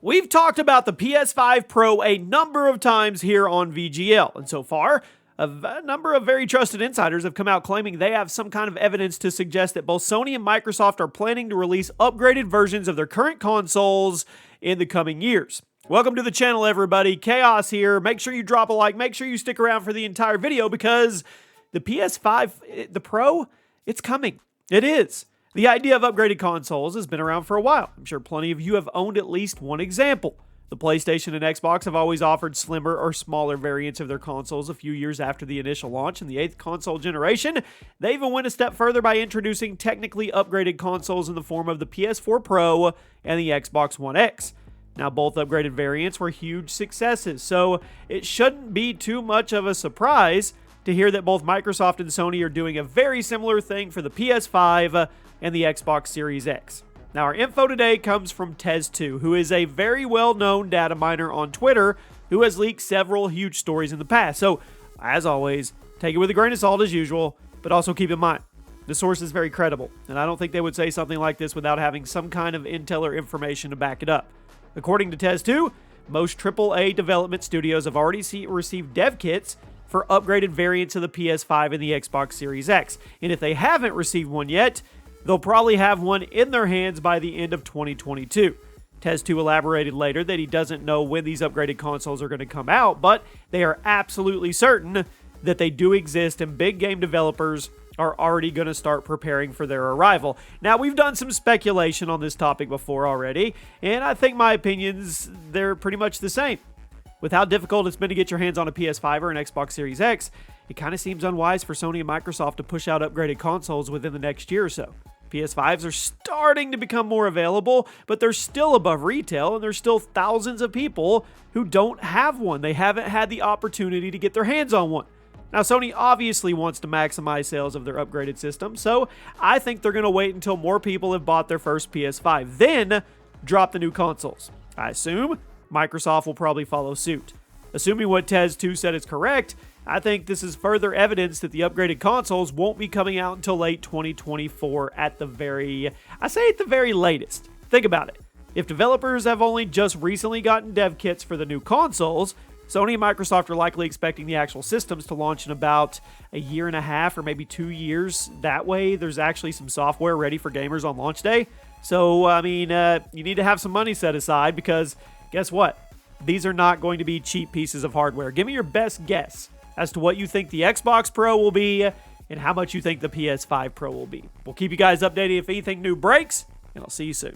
We've talked about the PS5 Pro a number of times here on VGL, and so far, a number of very trusted insiders have come out claiming they have some kind of evidence to suggest that both Sony and Microsoft are planning to release upgraded versions of their current consoles in the coming years. Welcome to the channel, everybody. Chaos here. Make sure you drop a like. Make sure you stick around for the entire video because the PS5, the Pro, it's coming. It is. The idea of upgraded consoles has been around for a while. I'm sure plenty of you have owned at least one example. The PlayStation and Xbox have always offered slimmer or smaller variants of their consoles a few years after the initial launch in the 8th console generation. They even went a step further by introducing technically upgraded consoles in the form of the PS4 Pro and the Xbox One X. Now, both upgraded variants were huge successes, so it shouldn't be too much of a surprise to hear that both Microsoft and Sony are doing a very similar thing for the PS5 and the Xbox Series X. Now, our info today comes from Tez2, who is a very well-known data miner on Twitter who has leaked several huge stories in the past. So, as always, take it with a grain of salt as usual, but also keep in mind, the source is very credible, and I don't think they would say something like this without having some kind of intel or information to back it up. According to Tez2, most AAA development studios have already received dev kits for upgraded variants of the PS5 and the Xbox Series X, and if they haven't received one yet, they'll probably have one in their hands by the end of 2022. Tez2 elaborated later that he doesn't know when these upgraded consoles are going to come out, but they are absolutely certain that they do exist and big game developers are already going to start preparing for their arrival. Now, we've done some speculation on this topic before already, and I think my opinions, they're pretty much the same. With how difficult it's been to get your hands on a PS5 or an Xbox Series X, it kind of seems unwise for Sony and Microsoft to push out upgraded consoles within the next year or so. PS5s are starting to become more available, but they're still above retail, and there's still thousands of people who don't have one. They haven't had the opportunity to get their hands on one. Now, Sony obviously wants to maximize sales of their upgraded system, so I think they're going to wait until more people have bought their first PS5, then drop the new consoles. I assume Microsoft will probably follow suit. Assuming what Tez2 said is correct, I think this is further evidence that the upgraded consoles won't be coming out until late 2024 at the very latest. Think about it. If developers have only just recently gotten dev kits for the new consoles, Sony and Microsoft are likely expecting the actual systems to launch in about a year and a half or maybe 2 years. That way, there's actually some software ready for gamers on launch day. So, I mean, you need to have some money set aside because guess what? These are not going to be cheap pieces of hardware. Give me your best guess as to what you think the Xbox Pro will be and how much you think the PS5 Pro will be. We'll keep you guys updated if anything new breaks, and I'll see you soon.